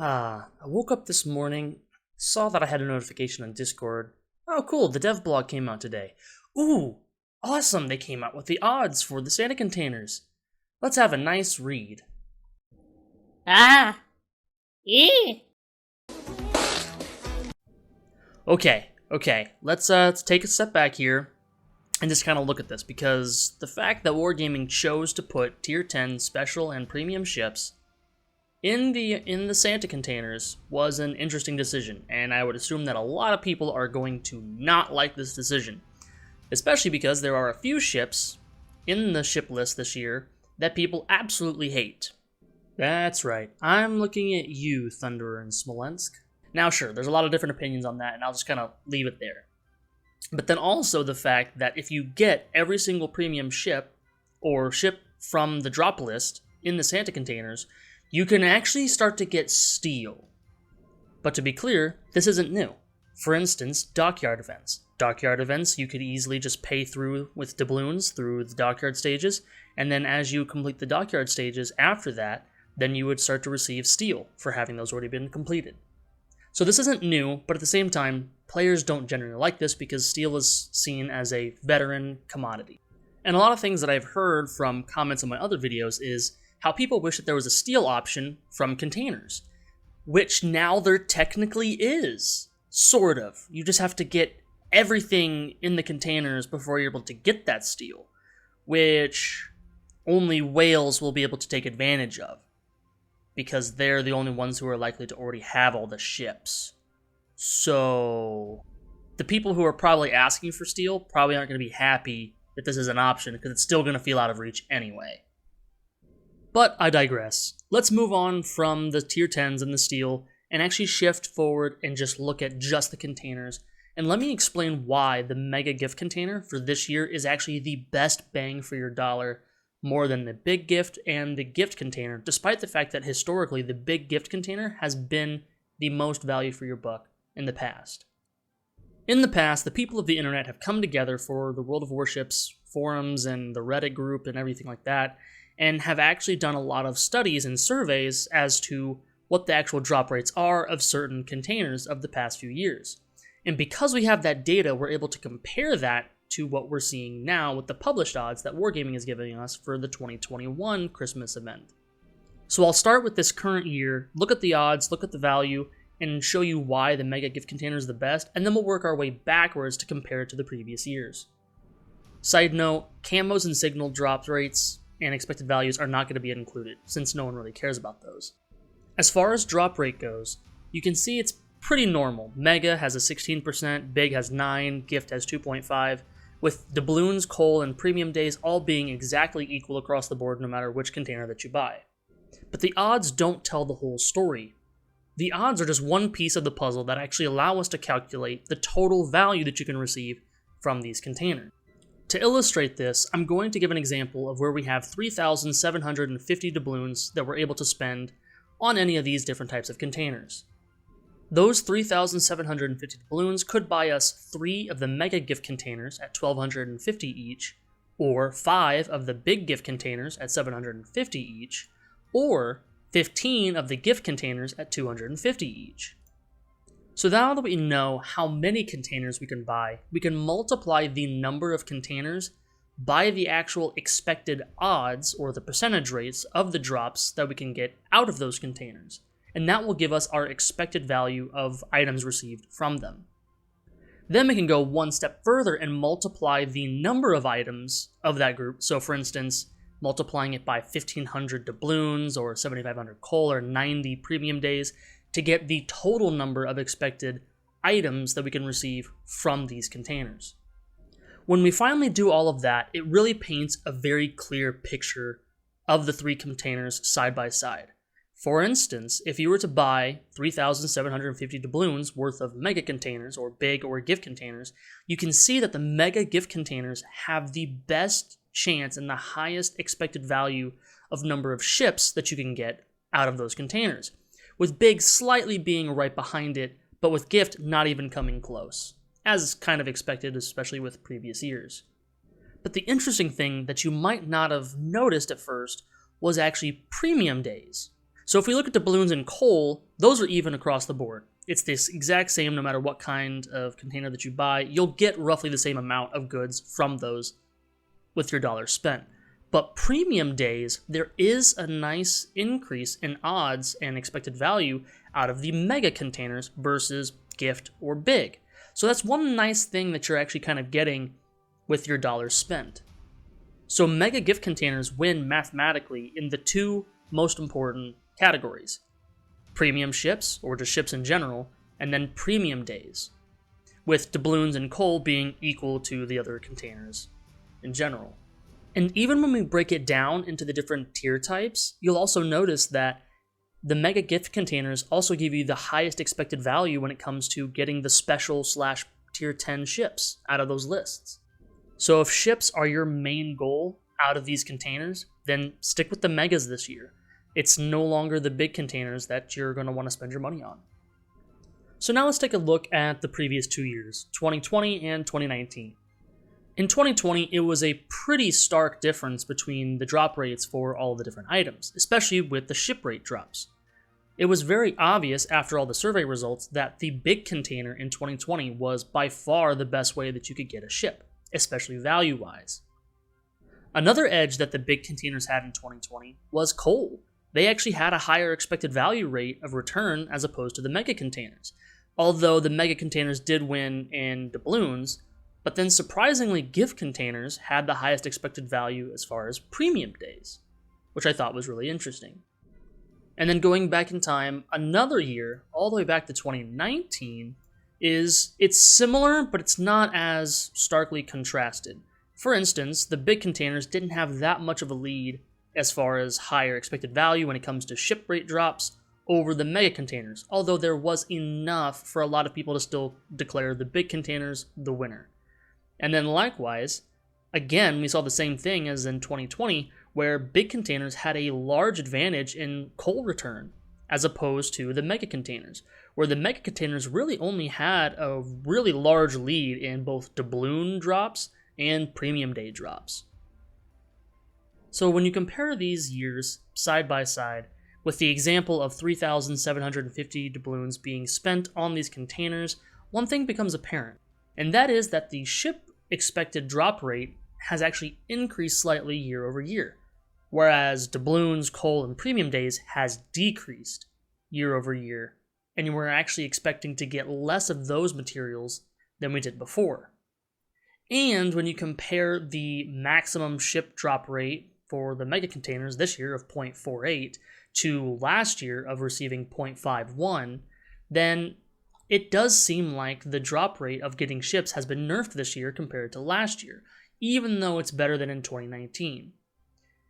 I woke up this morning, saw that I had a notification on Discord. Oh, cool, the dev blog came out today. Ooh, awesome, they came out with the odds for the Santa containers. Let's have a nice read. Ah! Eee! Okay, let's take a step back here and just kind of look at this, because the fact that Wargaming chose to put Tier 10 special and premium ships in the Santa containers was an interesting decision, and I would assume that a lot of people are going to not like this decision, especially because there are a few ships in the ship list this year that people absolutely hate. That's right, I'm looking at you, Thunderer and Smolensk. Now sure, there's a lot of different opinions on that, and I'll just kind of leave it there. But then also the fact that if you get every single premium ship, or ship from the drop list in the Santa containers, you can actually start to get steel. But to be clear, this isn't new. For instance, dockyard events. Dockyard events you could easily just pay through with doubloons through the dockyard stages, and then as you complete the dockyard stages after that, then you would start to receive steel for having those already been completed. So this isn't new, but at the same time, players don't generally like this because steel is seen as a veteran commodity. And a lot of things that I've heard from comments on my other videos is how people wish that there was a steel option from containers, which now there technically is, sort of. You just have to get everything in the containers before you're able to get that steel, which only whales will be able to take advantage of, because they're the only ones who are likely to already have all the ships. So the people who are probably asking for steel probably aren't going to be happy that this is an option, because it's still going to feel out of reach anyway. But I digress. Let's move on from the tier 10s and the steel and actually shift forward and just look at just the containers. And let me explain why the mega gift container for this year is actually the best bang for your dollar, more than the big gift and the gift container, despite the fact that historically the big gift container has been the most value for your buck in the past. In the past, the people of the internet have come together for the World of Warships forums and the Reddit group and everything like that, and have actually done a lot of studies and surveys as to what the actual drop rates are of certain containers of the past few years. And because we have that data, we're able to compare that to what we're seeing now with the published odds that Wargaming is giving us for the 2021 Christmas event. So I'll start with this current year, look at the odds, look at the value, and show you why the mega gift container is the best, and then we'll work our way backwards to compare it to the previous years. Side note, camos and signal drop rates and expected values are not going to be included, since no one really cares about those. As far as drop rate goes, you can see it's pretty normal. Mega has a 16%, Big has 9%, Gift has 2.5%, with doubloons, coal, and premium days all being exactly equal across the board no matter which container that you buy. But the odds don't tell the whole story. The odds are just one piece of the puzzle that actually allow us to calculate the total value that you can receive from these containers. To illustrate this, I'm going to give an example of where we have 3,750 doubloons that we're able to spend on any of these different types of containers. Those 3,750 doubloons could buy us 3 of the mega gift containers at 1,250 each, or 5 of the big gift containers at 750 each, or 15 of the gift containers at 250 each. So now that we know how many containers we can buy, we can multiply the number of containers by the actual expected odds, or the percentage rates, of the drops that we can get out of those containers. And that will give us our expected value of items received from them. Then we can go one step further and multiply the number of items of that group. So for instance, multiplying it by 1,500 doubloons, or 7,500 coal, or 90 premium days, to get the total number of expected items that we can receive from these containers. When we finally do all of that, it really paints a very clear picture of the 3 containers side by side. For instance, if you were to buy 3,750 doubloons worth of mega containers, or big or gift containers, you can see that the mega gift containers have the best chance and the highest expected value of number of ships that you can get out of those containers, with big slightly being right behind it, but with gift not even coming close, as kind of expected, especially with previous years. But the interesting thing that you might not have noticed at first was actually premium days. So if we look at doubloons and coal, those are even across the board. It's this exact same no matter what kind of container that you buy. You'll get roughly the same amount of goods from those with your dollars spent. But premium days, there is a nice increase in odds and expected value out of the mega containers versus gift or big. So that's one nice thing that you're actually kind of getting with your dollars spent. So mega gift containers win mathematically in the two most important categories: premium ships, or just ships in general, and then premium days, with doubloons and coal being equal to the other containers in general. And even when we break it down into the different tier types, you'll also notice that the mega gift containers also give you the highest expected value when it comes to getting the special / tier 10 ships out of those lists. So if ships are your main goal out of these containers, then stick with the megas this year. It's no longer the big containers that you're going to want to spend your money on. So now let's take a look at the previous 2 years, 2020 and 2019. In 2020, it was a pretty stark difference between the drop rates for all of the different items, especially with the ship rate drops. It was very obvious after all the survey results that the big container in 2020 was by far the best way that you could get a ship, especially value-wise. Another edge that the big containers had in 2020 was coal. They actually had a higher expected value rate of return as opposed to the mega containers. Although the mega containers did win in doubloons, but then surprisingly gift containers had the highest expected value as far as premium days, which I thought was really interesting. And then going back in time another year, all the way back to 2019, it's similar, but it's not as starkly contrasted. For instance, the big containers didn't have that much of a lead as far as higher expected value when it comes to ship rate drops over the mega containers, although there was enough for a lot of people to still declare the big containers the winner. And then likewise, again, we saw the same thing as in 2020, where big containers had a large advantage in coal return, as opposed to the mega containers, where the mega containers really only had a really large lead in both doubloon drops and premium day drops. So when you compare these years side by side, with the example of 3,750 doubloons being spent on these containers, one thing becomes apparent, and that is that the ship expected drop rate has actually increased slightly year over year, whereas doubloons, coal, and premium days has decreased year over year, and we're actually expecting to get less of those materials than we did before. And when you compare the maximum ship drop rate for the mega containers this year of 0.48 to last year of receiving 0.51, then it does seem like the drop rate of getting ships has been nerfed this year compared to last year, even though it's better than in 2019.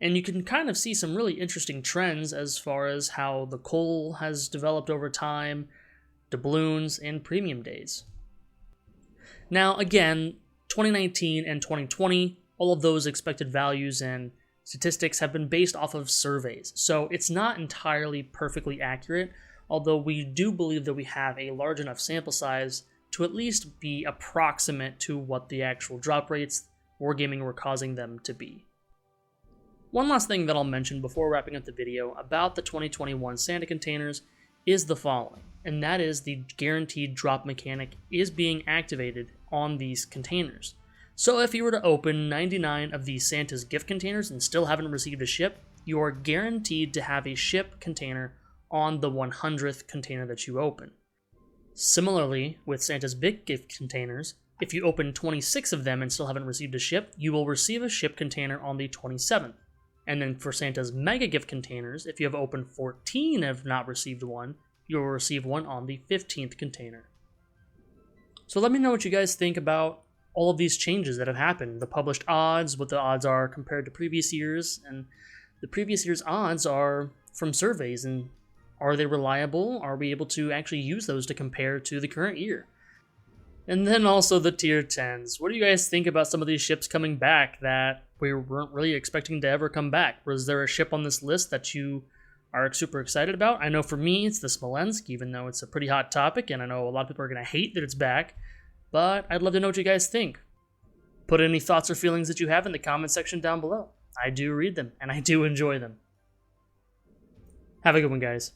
And you can kind of see some really interesting trends as far as how the coal has developed over time, doubloons, and premium days. Now, again, 2019 and 2020, all of those expected values and statistics have been based off of surveys, so it's not entirely perfectly accurate, although we do believe that we have a large enough sample size to at least be approximate to what the actual drop rates wargaming were causing them to be. One last thing that I'll mention before wrapping up the video about the 2021 Santa containers is the following, and that is the guaranteed drop mechanic is being activated on these containers. So if you were to open 99 of these Santa's gift containers and still haven't received a ship, you are guaranteed to have a ship container on the 100th container that you open. Similarly, with Santa's big gift containers, if you open 26 of them and still haven't received a ship, you will receive a ship container on the 27th. And then for Santa's mega gift containers, if you have opened 14 and have not received one, you will receive one on the 15th container. So let me know what you guys think about all of these changes that have happened, the published odds, what the odds are compared to previous years, and the previous year's odds are from surveys, and are they reliable? Are we able to actually use those to compare to the current year? And then also the tier 10s. What do you guys think about some of these ships coming back that we weren't really expecting to ever come back? Was there a ship on this list that you are super excited about? I know for me it's the Smolensk, even though it's a pretty hot topic, and I know a lot of people are going to hate that it's back, but I'd love to know what you guys think. Put any thoughts or feelings that you have in the comment section down below. I do read them, and I do enjoy them. Have a good one, guys.